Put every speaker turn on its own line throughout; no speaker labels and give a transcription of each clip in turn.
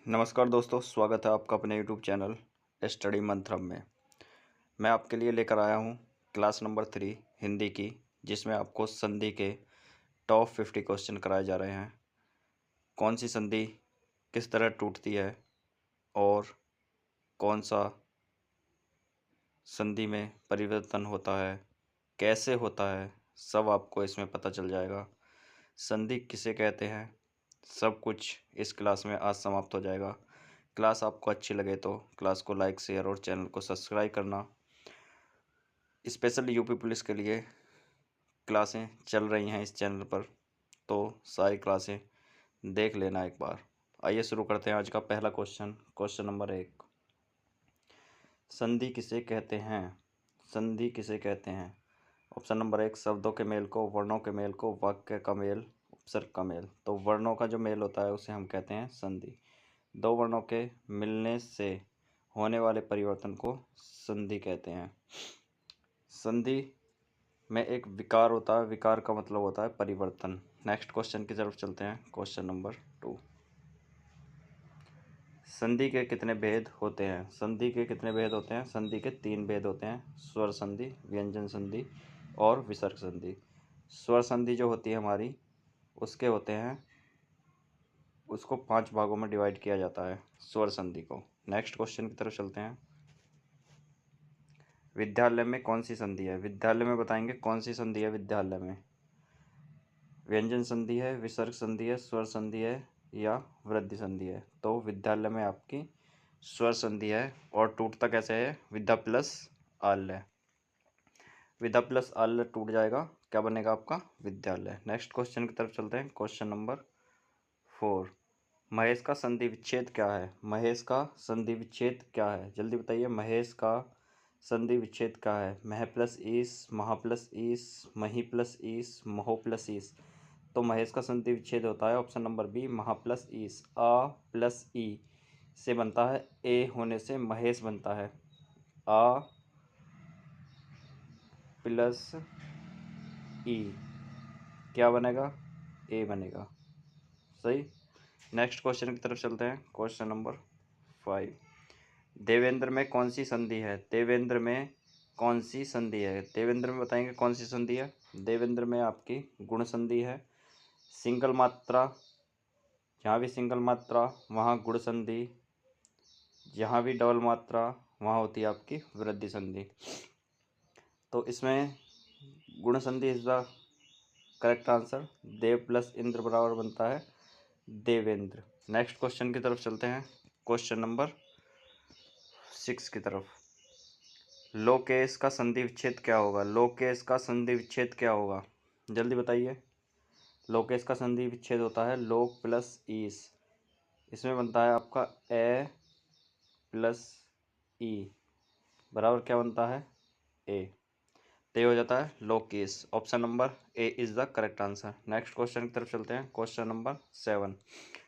नमस्कार दोस्तों, स्वागत है आपका अपने यूट्यूब चैनल स्टडी मंत्रम में। मैं आपके लिए लेकर आया हूँ क्लास नंबर 3 हिंदी की, जिसमें आपको संधि के टॉप 50 क्वेश्चन कराए जा रहे हैं। कौन सी संधि किस तरह टूटती है और कौन सा संधि में परिवर्तन होता है, कैसे होता है, सब आपको इसमें पता चल जाएगा। संधि किसे कहते हैं, सब कुछ इस क्लास में आज समाप्त हो जाएगा। क्लास आपको अच्छी लगे तो क्लास को लाइक, शेयर और चैनल को सब्सक्राइब करना। स्पेशल यूपी पुलिस के लिए क्लासें चल रही हैं इस चैनल पर, तो सारी क्लासें देख लेना एक बार। आइए शुरू करते हैं आज का पहला क्वेश्चन नंबर 1। संधि किसे कहते हैं? संधि किसे कहते हैं? ऑप्शन नंबर 1, शब्दों के मेल को, वर्णों के मेल को, वाक्य का मेल, उपसर्ग का मेल। तो वर्णों का जो मेल होता है उसे हम कहते हैं संधि। दो वर्णों के मिलने से होने वाले परिवर्तन को संधि कहते हैं। संधि में एक विकार होता है, विकार का मतलब होता है परिवर्तन। नेक्स्ट क्वेश्चन की तरफ चलते हैं, क्वेश्चन नंबर 2। संधि के कितने भेद होते हैं? संधि के कितने भेद होते हैं? संधि के 3 भेद होते हैं, स्वर संधि, व्यंजन संधि और विसर्ग संधि। स्वर संधि जो होती है हमारी, उसके होते हैं, उसको 5 भागों में डिवाइड किया जाता है स्वर संधि को। नेक्स्ट क्वेश्चन की तरफ चलते हैं। विद्यालय में कौन सी संधि है? विद्यालय में बताएंगे कौन सी संधि है विद्यालय में। व्यंजन संधि है, विसर्ग संधि है, स्वर संधि है या वृद्धि संधि है? तो विद्यालय में आपकी स्वर संधि है। और टूटता कैसे है? विद्या प्लस आल्य। विद्या प्लस आल्य टूट जाएगा, क्या बनेगा आपका? विद्यालय। नेक्स्ट क्वेश्चन की तरफ चलते हैं, क्वेश्चन नंबर 4। महेश का संधि विच्छेद क्या है? महेश का संधि विच्छेद क्या है? जल्दी बताइए, महेश का संधि विच्छेद क्या है? मह प्लस ईस, महा प्लस ईस, मही प्लस ईस, महो प्लस ईस। तो महेश का संधि विच्छेद होता है ऑप्शन नंबर बी, महा प्लस ईस। आ प्लस ई से बनता है, ए होने से महेश बनता है। आ प्लस ई क्या बनेगा? ए बनेगा। सही। नेक्स्ट क्वेश्चन की तरफ चलते हैं, क्वेश्चन नंबर 5। देवेंद्र में कौन सी संधि है? देवेंद्र में कौन सी संधि है? देवेंद्र में बताएंगे कौन सी संधि है। देवेंद्र में आपकी गुण संधि है। सिंगल मात्रा, जहाँ भी सिंगल मात्रा वहाँ गुण संधि, जहाँ भी डबल मात्रा वहाँ होती है आपकी वृद्धि संधि। तो इसमें गुण संधि इज द करेक्ट आंसर। देव प्लस इंद्र बराबर बनता है देवेंद्र। नेक्स्ट क्वेश्चन की तरफ चलते हैं, क्वेश्चन नंबर 6 की तरफ। लोकेश का संधि विच्छेद क्या होगा? लोकेश का संधि विच्छेद क्या होगा? जल्दी बताइए। लोकेश का संधि विच्छेद होता है लोक प्लस ईस। इसमें बनता है आपका ए प्लस ई बराबर क्या बनता है? ए। तो ये हो जाता है Lokesh. Option number A is the correct answer. Next question की तरफ चलते हैं, क्वेश्चन नंबर 7।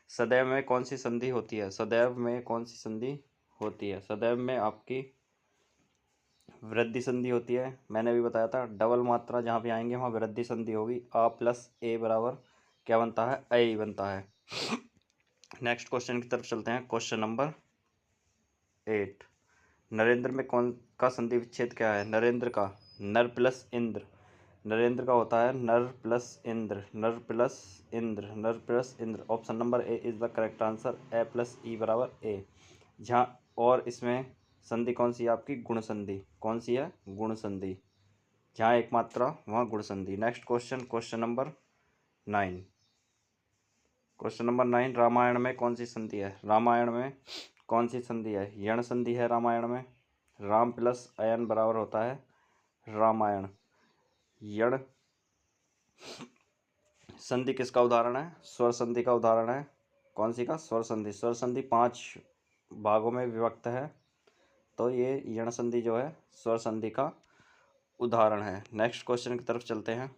सदैव में कौन सी संधि होती है? सदैव में कौन सी संधि होती है? सदैव में आपकी वृद्धि संधि होती है। मैंने भी बताया था, डबल मात्रा जहाँ भी आएंगे वहाँ वृद्धि संधि होगी। आ प्लस ए बराबर क्या बनता है? ए बनता है। नेक्स्ट क्वेश्चन की तरफ चलते हैं, क्वेश्चन नंबर 8। नरेंद्र में कौन का संधि विच्छेद क्या है? नरेंद्र का नर प्लस इंद्र। नरेंद्र का होता है नर प्लस इंद्र, नर प्लस इंद्र, नर plus Indra. Option number A is the correct answer. ए प्लस ई बराबर ए। जहाँ और इसमें संधि कौन सी है आपकी? गुण संधि। कौन सी है? गुण संधि। जहाँ एक मात्रा वहाँ गुण संधि। Next question, question number 9। Question number 9, Ramayana में कौन सी संधि है? रामायण में कौन सी संधि है? यण संधि है रामायण में। राम प्लस अयन बराबर होता है रामायण। यण संधि किसका उदाहरण है? स्वर संधि का उदाहरण है। कौन सी का? स्वर संधि। स्वर संधि 5 भागों में विभक्त है, तो ये यण संधि जो है स्वर संधि का उदाहरण है। नेक्स्ट क्वेश्चन की तरफ चलते हैं,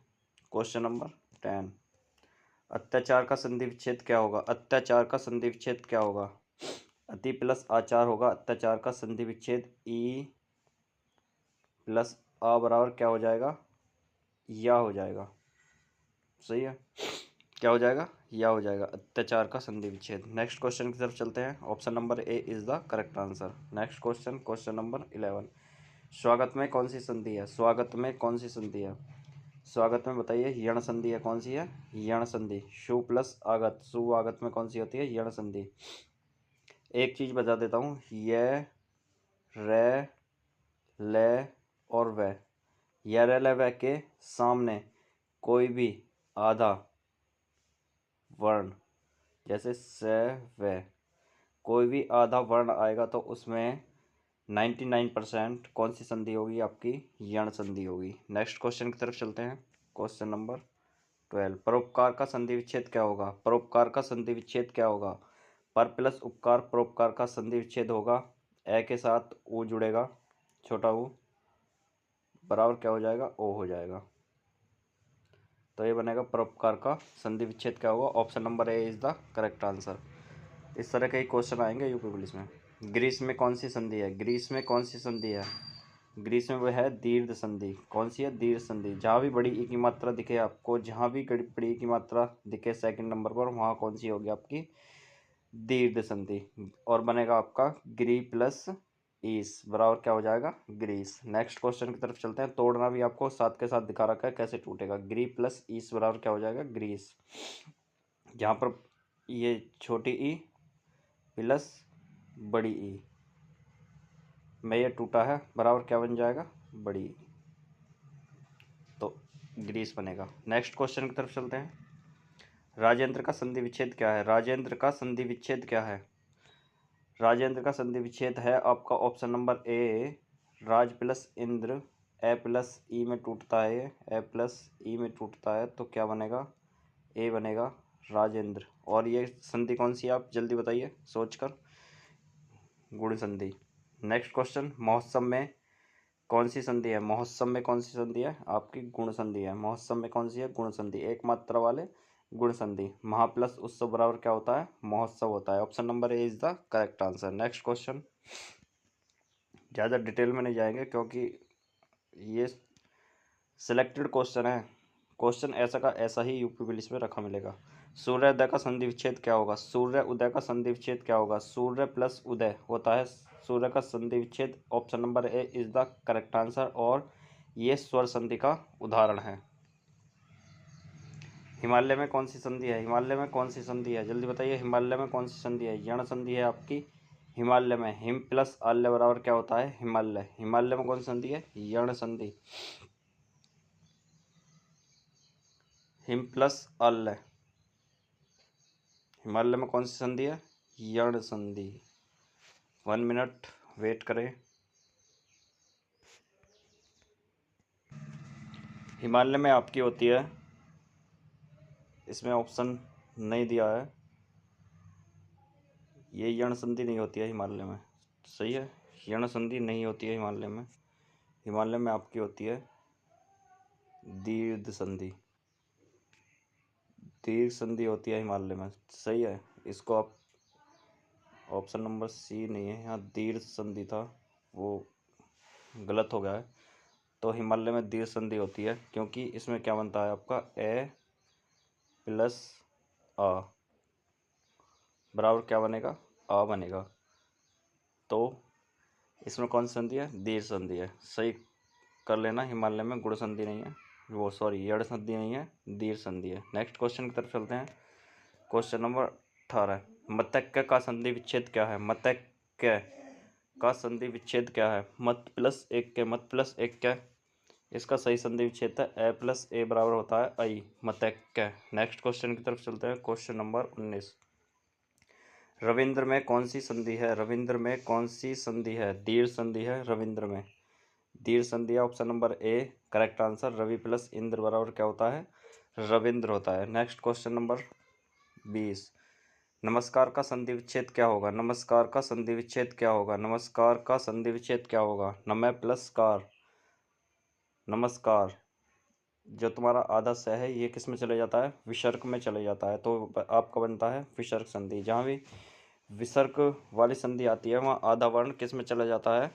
क्वेश्चन नंबर 10। अत्याचार का संधि विच्छेद क्या होगा? अत्याचार का संधि विच्छेद क्या होगा? अति प्लस आचार होगा अत्याचार का संधि विच्छेद। ई प्लस आ बराबर क्या हो जाएगा? या हो जाएगा। सही है, क्या हो जाएगा? या हो जाएगा अत्याचार का संधि विच्छेद। नेक्स्ट क्वेश्चन की तरफ चलते हैं। Option number A is the correct answer. Next question, question number 11। स्वागत में कौन सी संधि है? स्वागत में कौन सी संधि है? स्वागत में बताइए, यण संधि है, कौन सी है? यण संधि। शु प्लस आगत, सुआगत में कौन सी होती है? यण संधि। एक चीज बता देता हूँ, य, रे, ले और व, य, रे, ले, व के सामने कोई भी आधा वर्ण, जैसे स, व, कोई भी आधा वर्ण आएगा तो उसमें 99% कौन सी संधि होगी? आपकी यण संधि होगी। नेक्स्ट क्वेश्चन की तरफ चलते हैं। Question number 12। परोपकार का संधि विच्छेद क्या होगा? परोपकार का संधि विच्छेद क्या होगा? पर प्लस उपकार परोपकार का संधि विच्छेद होगा। ए के साथ ओ जुड़ेगा, छोटा ओ, बराबर क्या हो जाएगा? ओ हो जाएगा। तो ये बनेगा परोपकार का संधि विच्छेद क्या होगा? Option number A is the correct answer. इस तरह के ही क्वेश्चन आएंगे यूपी पुलिस में। ग्रीस में कौन सी संधि है? ग्रीस में कौन सी संधि है? ग्रीस में वो है दीर्घ संधि। कौन सी है? दीर्घ संधि। जहाँ भी बड़ी ई की मात्रा दिखे आपको, जहाँ भी बड़ी ई की मात्रा दिखे सेकंड नंबर पर, वहाँ कौन सी होगी? आपकी दीर्घ संधि। और बनेगा आपका ग्री प्लस ईस, बराबर क्या हो जाएगा? ग्रीस। नेक्स्ट क्वेश्चन की तरफ चलते हैं। तोड़ना भी आपको साथ के साथ दिखा रखा है कैसे टूटेगा। ग्री प्लस ईस बराबर क्या हो जाएगा? ग्रीस। जहाँ पर ये छोटी ई प्लस बड़ी ई में ये टूटा है, बराबर क्या बन जाएगा? बड़ी ई। तो ग्रीस बनेगा। नेक्स्ट क्वेश्चन की तरफ चलते हैं। राजेंद्र का संधि विच्छेद क्या है? राजेंद्र का संधि विच्छेद क्या है? राजेंद्र का संधि विच्छेद है आपका ऑप्शन नंबर ए, राज प्लस इंद्र। ए प्लस ई में टूटता है, ए प्लस ई में टूटता है, तो क्या बनेगा? ए बनेगा राजेंद्र। और ये संधि कौन सी है? आप जल्दी बताइए सोचकर। गुण संधि। Next question. महोत्सव में कौन सी संधि है? महोत्सव में कौन सी संधि है? आपकी गुण संधि है। महोत्सव में कौन सी है? गुण संधि। एक मात्रा वाले गुण संधि। महा प्लस उत्सव बराबर क्या होता है? महोत्सव होता है। Option number A is the correct answer. Next question. ज़्यादा डिटेल में नहीं जाएंगे क्योंकि ये सिलेक्टेड क्वेश्चन है। क्वेश्चन ऐसा का ऐसा ही यूपी पुलिस में रखा मिलेगा। सूर्योदय का संधि विच्छेद क्या होगा? सूर्य उदय का संधि विच्छेद क्या होगा? सूर्य प्लस उदय होता है सूर्य का संधि विच्छेद। Option number A is the correct answer. और ये स्वर संधि का उदाहरण है। हिमालय में कौन सी संधि है? हिमालय में कौन सी संधि है? जल्दी बताइए, हिमालय में कौन सी संधि है? यण संधि है आपकी हिमालय में। हिम प्लस आल्य बराबर क्या होता है? हिमालय। हिमालय में कौन सी संधि है? यण संधि। Him plus आल्य। हिमालय में कौन सी संधि है? यण संधि। 1 मिनट वेट करें। हिमालय में आपकी होती है, इसमें ऑप्शन नहीं दिया है, ये यण संधि नहीं होती है हिमालय में। सही है, यण संधि नहीं होती है हिमालय में। हिमालय में आपकी होती है दीर्घ संधि। दीर्घ संधि होती है हिमालय में। सही है, इसको आप ऑप्शन नंबर सी नहीं है, यहाँ दीर्घ संधि था, वो गलत हो गया है। तो हिमालय में दीर्घ संधि होती है क्योंकि इसमें क्या बनता है आपका? ए प्लस आ बराबर क्या बनेगा? आ बनेगा। तो इसमें कौन सी संधि है? दीर्घ संधि है। सही कर लेना, हिमालय में गुण संधि नहीं है, वो सॉरी यड़ संधि नहीं है, दीर्घ संधि है। नेक्स्ट क्वेश्चन की तरफ चलते हैं। Question number 18। मतक्य का संधि विच्छेद क्या है? मतक्य का संधि विच्छेद क्या है? मत प्लस एक के, मत प्लस एक के, इसका सही संधि विच्छेद है ए प्लस ए बराबर होता है आई, मतक्य। नेक्स्ट क्वेश्चन की तरफ चलते हैं। Question number 19। रविंद्र में कौन सी संधि है? रविंद्र में कौन सी संधि है? दीर्घ संधि है रविंद्र में। दीर्घ संधि है option number A correct answer. रवि प्लस इंद्र बराबर क्या होता है? रविंद्र होता है। Next question number 20। नमस्कार का संधि विच्छेद क्या होगा? नमस्कार का संधि विच्छेद क्या होगा? नमस्कार का संधि विच्छेद क्या होगा? नमः प्लस कार, नमस्कार, जो तुम्हारा आधा स है ये किस में चले जाता है? विसर्ग में चले जाता है, तो आपका बनता है विसर्ग संधि। जहाँ भी विसर्ग वाली संधि आती है वहाँ आधा वर्ण किस में चला जाता है?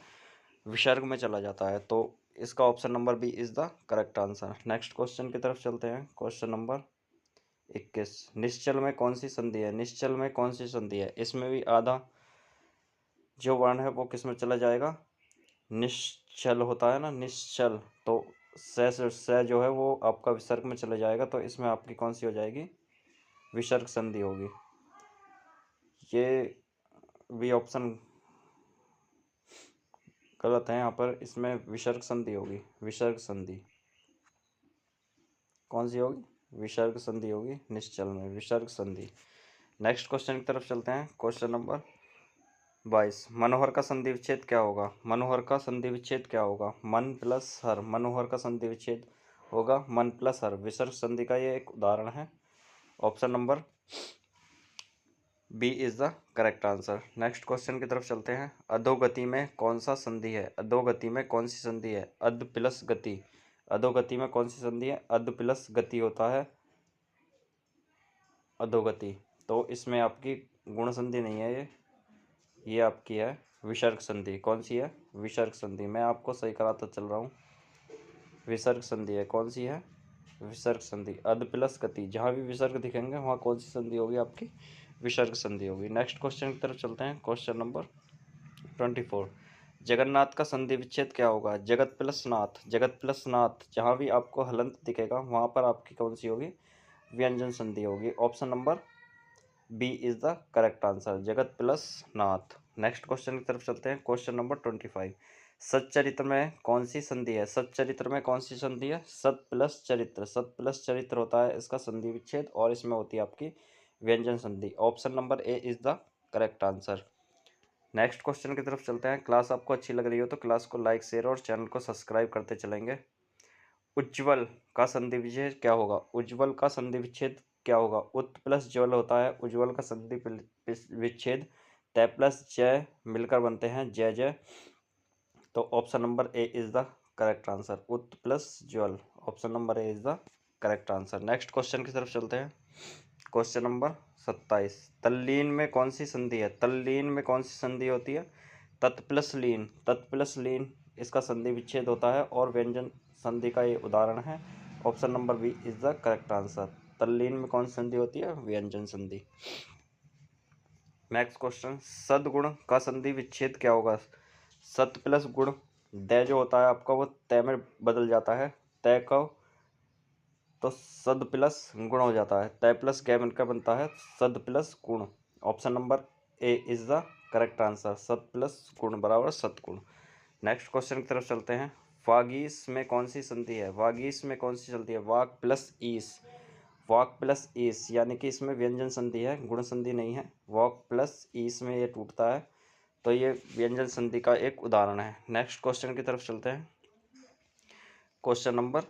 विसर्ग में चला जाता है। तो इसका option number B is the correct answer. Next question की तरफ चलते हैं। Question number 21। निश्चल में कौन सी संधि है? निश्चल में कौन सी संधि है? इसमें भी आधा जो वर्ण है वो किस में चला जाएगा? निश्चल होता है ना, निश्चल, तो से जो है वो आपका विसर्ग में चला जाएगा, तो इसमें आपकी कौन सी हो जाएगी? विसर्ग संधि होगी। ये भी ऑप्शन गलत है, यहाँ पर इसमें विसर्ग संधि होगी। विसर्ग संधि कौन सी होगी? विसर्ग संधि होगी निश्चल में, विसर्ग संधि। नेक्स्ट क्वेश्चन की तरफ चलते हैं। Question number 22। मनोहर का संधि विच्छेद क्या होगा? मनोहर का संधि विच्छेद क्या होगा? मन प्लस हर। मनोहर का संधि विच्छेद होगा मन प्लस हर। विसर्ग संधि का ये एक उदाहरण है। Option number B is the correct answer. Next question की तरफ चलते हैं। अधोगति में कौन सा संधि है? अधोगति में कौन सी संधि है? अध प्लस गति। अधोगति में कौन सी संधि है? अध प्लस गति होता है अधोगति। तो इसमें आपकी गुण संधि नहीं है, ये आपकी है विसर्ग संधि। कौन सी है? विसर्ग संधि। मैं आपको सही कराता चल रहा हूँ। विसर्ग संधि है। कौन सी है? विसर्ग संधि। अध प्लस गति, जहाँ भी विसर्ग दिखेंगे वहाँ कौन सी संधि होगी? आपकी विसर्ग संधि होगी। नेक्स्ट क्वेश्चन की तरफ चलते हैं। Question number 24। जगन्नाथ का संधि विच्छेद क्या होगा? जगत प्लस नाथ। जगत प्लस नाथ, जहाँ भी आपको हलंत दिखेगा वहाँ पर आपकी कौन सी होगी? व्यंजन संधि होगी। Option number B is the correct answer, जगत प्लस नाथ। नेक्स्ट क्वेश्चन की तरफ चलते हैं। Question number 25। सच्चरित्र में कौन सी संधि है? सच्चरित्र में कौन सी संधि है? सत प्लस चरित्र। सत प्लस चरित्र होता है इसका संधि विच्छेद, और इसमें होती है आपकी व्यंजन संधि। Option number A is the correct answer. Next question की तरफ चलते हैं। क्लास आपको अच्छी लग रही हो तो क्लास को लाइक, शेयर और चैनल को सब्सक्राइब करते चलेंगे। उज्ज्वल का संधि विच्छेद क्या होगा? उज्ज्वल का संधि विच्छेद क्या होगा? उत प्लस ज्वल होता है उज्ज्वल का संधि विच्छेद। तय प्लस जय मिलकर बनते हैं जय जय। तो option number A is the correct answer, उत प्लस ज्वल। Option number A is the correct answer. Next question की तरफ चलते हैं। Question number 27। तल्लीन में कौन सी संधि है? तल्लीन में कौन सी संधि होती है? तत् प्लस लीन। तत् प्लस लीन, इसका संधि विच्छेद होता है और व्यंजन संधि का ये उदाहरण है। Option number B is the correct answer. तल्लीन में कौन सी संधि होती है? व्यंजन संधि। Next question. सदगुण का संधि विच्छेद क्या होगा? सत प्लस गुण, दय जो होता है आपका वो तय में बदल जाता है। तय का तो सद प्लस गुण हो जाता है। तय प्लस कै मिलकर बनता है सद प्लस गुण। Option number A is the correct answer, सद प्लस गुण बराबर सतगुण। नेक्स्ट क्वेश्चन की तरफ चलते हैं। वागीश में कौन सी संधि है? वागीश में कौन सी संधि है? वाक प्लस ईस। वाक प्लस ईस, यानी कि इसमें व्यंजन संधि है, गुण संधि नहीं है। वाक प्लस ईस में ये टूटता है, तो ये व्यंजन संधि का एक उदाहरण है। नेक्स्ट क्वेश्चन की तरफ चलते हैं। Question number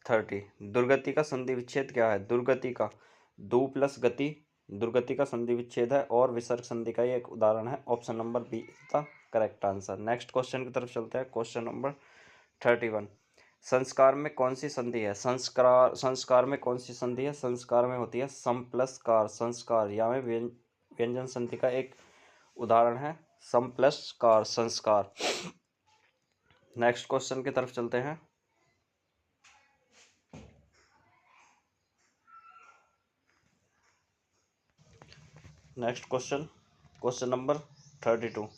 30। दुर्गति का संधि विच्छेद क्या है? दुर्गति का दु प्लस गति, दुर्गति का संधि विच्छेद है और विसर्ग संधि का ये एक उदाहरण है। Option number B is the correct answer. Next question की तरफ चलते हैं। Question number 31। संस्कार में कौन सी संधि है? संस्कार में कौन सी संधि है? संस्कार में होती है सम प्लस कार। संस्कार या में व्यंजन संधि का एक उदाहरण है सम प्लस कार, संस्कार। नेक्स्ट क्वेश्चन की तरफ चलते हैं। Next question, question number 32।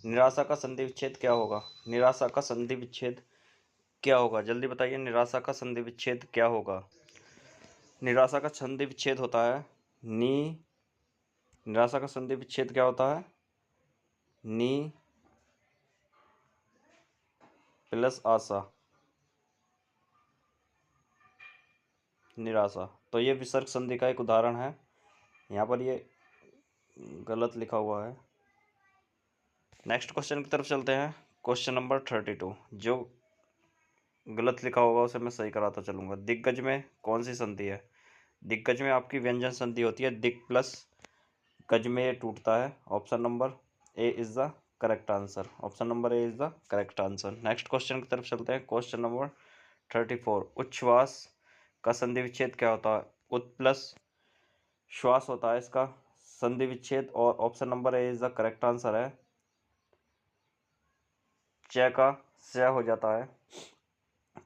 निराशा का संधि विच्छेद क्या होगा? निराशा का संधि विच्छेद क्या होगा? जल्दी बताइए, निराशा का संधि विच्छेद क्या होगा? निराशा का संधि विच्छेद होता है नी। निराशा का संधि विच्छेद क्या होता है? नी प्लस आशा, निराशा। तो ये विसर्ग संधि का एक उदाहरण है। यहाँ पर ये गलत लिखा हुआ है। नेक्स्ट क्वेश्चन की तरफ चलते हैं। Question number 32। जो गलत लिखा होगा उसे मैं सही कराता चलूँगा। दिग्गज में कौन सी संधि है? दिग्गज में आपकी व्यंजन संधि होती है। दिग प्लस गज में ये टूटता है। Option number A is the correct answer. Option number A is the correct answer. Next question की तरफ चलते हैं। Question number 34। उच्छ्वास का संधि विच्छेद क्या होता है? उत प्लस श्वास होता है इसका संधि विच्छेद, और option number A is the correct answer है। च का स्य हो जाता है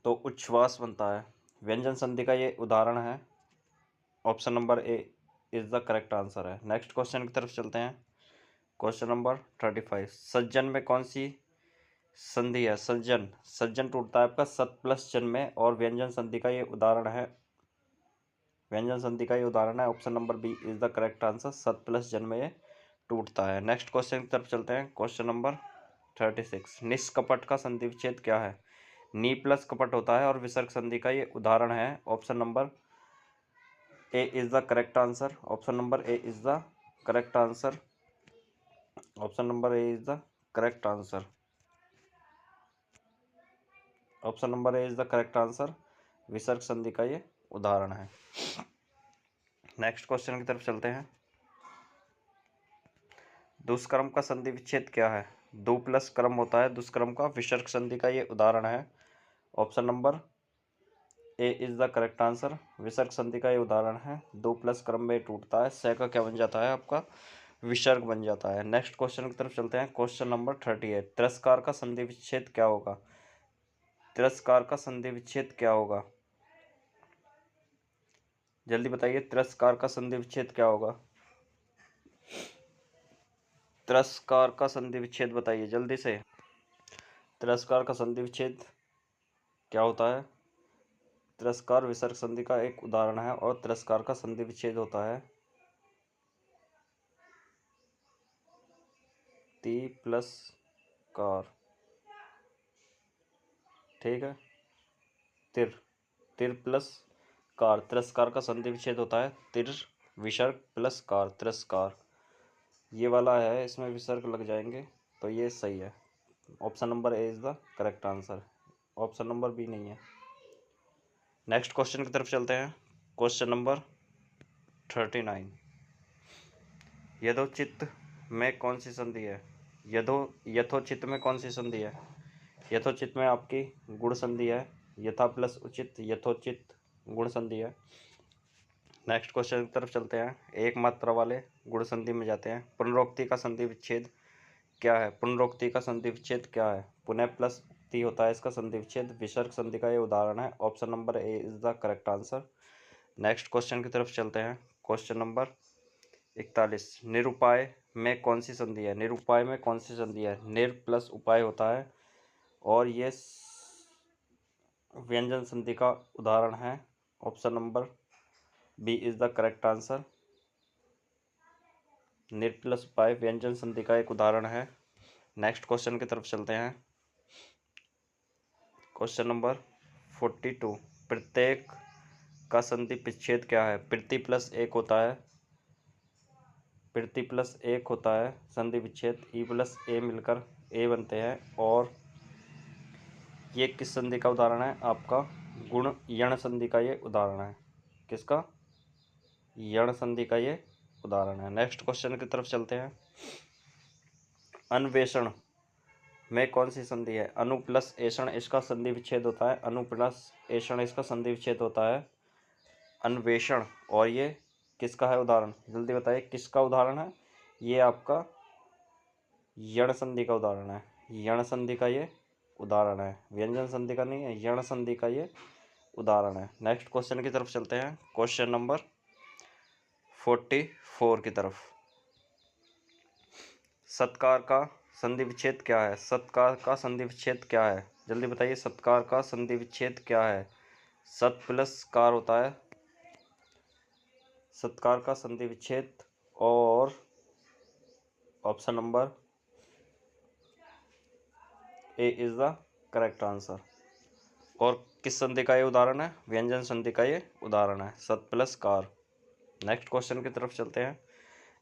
तो उच्छ्वास बनता है। व्यंजन संधि का ये उदाहरण है। Option number A is the correct answer है। नेक्स्ट क्वेश्चन की तरफ चलते हैं। क्वेश्चन नंबर 35, सज्जन में कौन सी संधि है? सज्जन, सज्जन टूटता है आपका सत प्लस जन में, और व्यंजन संधि का ये उदाहरण है, व्यंजन संधि का ये उदाहरण है। Option number B is the correct answer, सत प्लस जन में ये टूटता है। नेक्स्ट क्वेश्चन की तरफ चलते हैं। क्वेश्चन नंबर 36, निष्कपट का संधि विच्छेद क्या है? नी प्लस कपट होता है और विसर्ग संधि का ये उदाहरण है। Option number A is the correct answer, option number A is the correct answer, option number A is the correct answer, option number A is the correct answer, विसर्ग संधि का ये उदाहरण है। नेक्स्ट क्वेश्चन की तरफ चलते हैं। दुष्कर्म का संधि विच्छेद क्या है? दो प्लस कर्म होता है दुष्कर्म का, विसर्ग संधि का ये उदाहरण है। Option number A is the correct answer, विसर्ग संधि का ये उदाहरण है। दो प्लस क्रम में टूटता है, से का क्या बन जाता है आपका? विसर्ग बन जाता है। नेक्स्ट क्वेश्चन की तरफ चलते हैं। क्वेश्चन नंबर 38, तिरस्कार का संधि विच्छेद क्या होगा? तिरस्कार का संधि विच्छेद क्या होगा? जल्दी बताइए, तिरस्कार का संधि विच्छेद क्या होगा? तिरस्कार का संधि विच्छेद बताइए जल्दी से। तिरस्कार का संधि विच्छेद क्या होता है? तिरस्कार विसर्ग संधि का एक उदाहरण है, और तिरस्कार का संधि विच्छेद होता है ती प्लस कार। ठीक है, तिर, तिर प्लस कार, तिरस्कार का संधि विच्छेद होता है तिर विसर्ग प्लस कार, तिरस्कार। ये वाला है, इसमें विसर्ग लग जाएंगे, तो ये सही है। Option number A is the correct answer, option number B नहीं है। नेक्स्ट क्वेश्चन की तरफ चलते हैं। क्वेश्चन नंबर 39, यथोचित में कौन सी संधि है? यथोचित में कौन सी संधि है? यथोचित में आपकी गुण संधि है, यथा प्लस उचित, यथोचित गुण संधि है। नेक्स्ट क्वेश्चन की तरफ चलते हैं। एक मात्रा वाले गुण संधि में जाते हैं। पुनरोक्ति का संधि विच्छेद क्या है? पुनरोक्ति का संधि विच्छेद क्या है? पुनः प्लस उक्ति होता है इसका संधि विच्छेद, विसर्ग संधि का ये उदाहरण है। Option number A is the correct answer. Next question की तरफ चलते हैं। क्वेश्चन नंबर 41, निरुपाय में कौन सी संधि है? निरुपाय में कौन सी संधि है? निर प्लस उपाय होता है, और ये व्यंजन संधि का उदाहरण है। Option number B is the correct answer, निर प्लस उपाय व्यंजन संधि का एक उदाहरण है। नेक्स्ट क्वेश्चन की तरफ चलते हैं। क्वेश्चन नंबर 42, प्रत्येक का संधि विच्छेद क्या है? प्रति प्लस एक होता है, प्रति प्लस एक होता है संधि विच्छेद, ई प्लस ए मिलकर ए बनते हैं, और ये किस संधि का उदाहरण है? आपका गुण यण संधि का ये उदाहरण है। किसका? यण संधि का ये उदाहरण है। नेक्स्ट क्वेश्चन की तरफ चलते हैं। अन्वेषण में कौन सी संधि है? अनु प्लस ऐषण इसका संधि विच्छेद होता है, अनु प्लस ऐषण इसका संधि विच्छेद होता है अन्वेषण, और ये किसका है उदाहरण? जल्दी बताइए किसका उदाहरण है? ये आपका यण संधि का उदाहरण है, यण संधि का ये उदाहरण है, व्यंजन संधि का नहीं है, यण संधि का ये उदाहरण है। नेक्स्ट क्वेश्चन की तरफ चलते हैं। क्वेश्चन नंबर 44 की तरफ, सत्कार का संधि विच्छेद क्या है? सत्कार का संधि विच्छेद क्या है? जल्दी बताइए, सत्कार का संधि विच्छेद क्या है? सत प्लस कार होता है सत्कार का संधि विच्छेद, और option number A is the correct answer. और किस संधि का ये उदाहरण है? व्यंजन संधि का ये उदाहरण है, सत प्लस कार। नेक्स्ट क्वेश्चन की तरफ चलते हैं।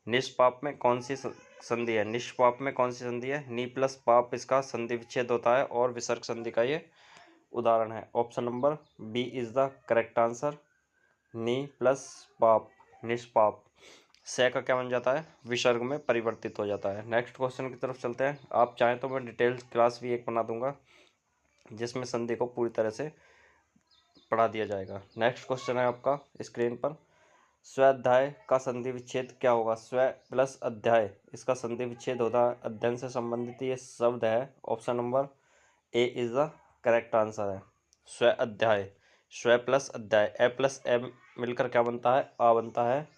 निष्पाप में कौन सी संधि है? निष्पाप में कौन सी संधि है? नी प्लस पाप इसका संधि विच्छेद होता है, और विसर्ग संधि का ये उदाहरण है। Option number B is the correct answer, नी प्लस पाप, निष्पाप, से का क्या बन जाता है? विसर्ग में परिवर्तित हो जाता है। नेक्स्ट क्वेश्चन की तरफ चलते हैं। आप चाहें तो मैं डिटेल्स क्लास भी एक बना दूंगा, जिसमें संधि को पूरी तरह से पढ़ा दिया जाएगा। नेक्स्ट क्वेश्चन है आपका स्क्रीन पर, स्वाध्याय का संधि विच्छेद क्या होगा? स्व प्लस अध्याय इसका संधि विच्छेद होता है, अध्ययन से संबंधित ये शब्द है। Option number A is the correct answer है, स्व अध्याय। स्वय प्लस अध्याय, ए प्लस ए मिलकर क्या बनता है, आ बनता है।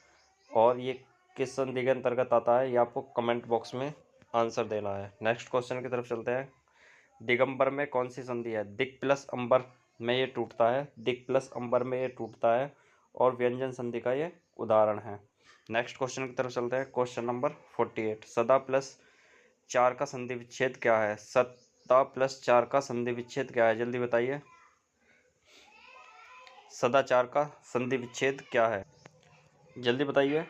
और ये किस संधि के अंतर्गत आता है, ये आपको कमेंट बॉक्स में आंसर देना है। नेक्स्ट क्वेश्चन की तरफ चलते हैं। दिगंबर में कौन सी संधि है, दिक प्लस अंबर में ये टूटता है, दिक प्लस अंबर में ये टूटता है, और व्यंजन संधि का ये उदाहरण है। नेक्स्ट क्वेश्चन की तरफ चलते हैं। क्वेश्चन नंबर 48, सदा प्लस 4 का संधि विच्छेद क्या है, सदा प्लस 4 का संधि विच्छेद क्या है, जल्दी बताइए। सदा 4 का संधि विच्छेद क्या है, जल्दी बताइए।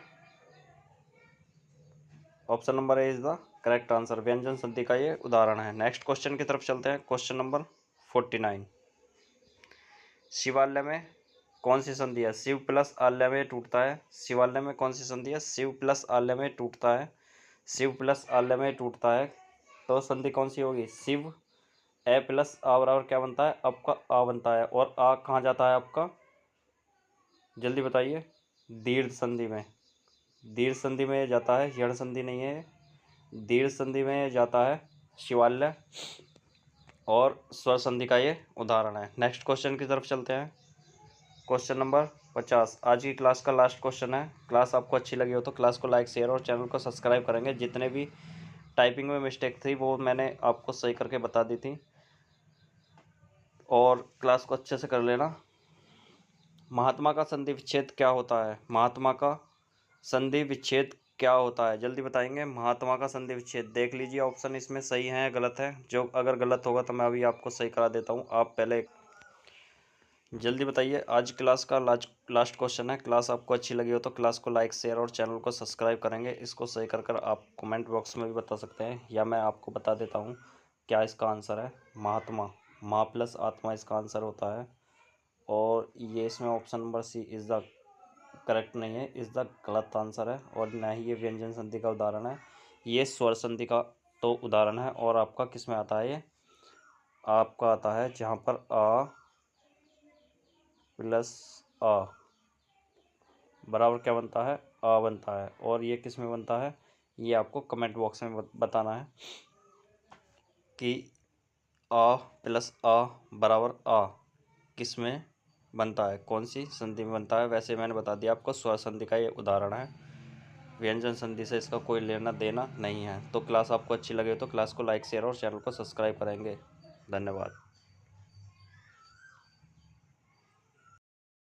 Option number A is the correct answer, व्यंजन संधि का ये उदाहरण है। नेक्स्ट क्वेश्चन की तरफ चलते हैं। क्वेश्चन नंबर 49, शिवालय में कौन सी संधि है, शिव प्लस आल्य में टूटता है, शिवालय में कौन सी संधि है, शिव प्लस आल्य में टूटता है, शिव प्लस आल्य में टूटता है, तो संधि कौन सी होगी, शिव। ए प्लस आ बराबर क्या बनता है, आपका आ बनता है, और आ कहाँ जाता है आपका, जल्दी बताइए। दीर्घ संधि में, दीर्घ संधि में जाता है, यण संधि नहीं है, दीर्घ संधि में जाता है शिवालय, और स्वर संधि का ये उदाहरण है। नेक्स्ट क्वेश्चन की तरफ चलते हैं। क्वेश्चन नंबर 50, आज की क्लास का लास्ट क्वेश्चन है। क्लास आपको अच्छी लगी हो तो क्लास को लाइक, शेयर और चैनल को सब्सक्राइब करेंगे। जितने भी टाइपिंग में मिस्टेक थी वो मैंने आपको सही करके बता दी थी, और क्लास को अच्छे से कर लेना। महात्मा का संधि विच्छेद क्या होता है, महात्मा का संधि विच्छेद क्या होता है, जल्दी बताएंगे। महात्मा का संधि विच्छेद, देख लीजिए ऑप्शन इसमें सही है या गलत है, जो अगर गलत होगा तो मैं अभी आपको सही करा देता हूँ, आप पहले जल्दी बताइए। आज क्लास का लास्ट क्वेश्चन है। क्लास आपको अच्छी लगी हो तो क्लास को लाइक, शेयर और चैनल को सब्सक्राइब करेंगे। इसको सही कर आप कमेंट बॉक्स में भी बता सकते हैं, या मैं आपको बता देता हूँ क्या इसका आंसर है। महात्मा, माँ प्लस आत्मा इसका आंसर होता है, और ये इसमें option number C is the correct नहीं है, इज़ द गलत आंसर है, और ना ही ये व्यंजन संधि का उदाहरण है, ये स्वर संधि का तो उदाहरण है। और आपका किस में आता है, ये आपका आता है जहाँ पर आ प्लस आ बराबर क्या बनता है, आ बनता है, और ये किस में बनता है, ये आपको कमेंट बॉक्स में बताना है कि आ प्लस आ बराबर आ किस में बनता है, कौन सी संधि में बनता है। वैसे मैंने बता दिया आपको, स्वर संधि का ये उदाहरण है, व्यंजन संधि से इसका कोई लेना देना नहीं है। तो क्लास आपको अच्छी लगे तो क्लास को लाइक, शेयर और चैनल को सब्सक्राइब करेंगे। धन्यवाद।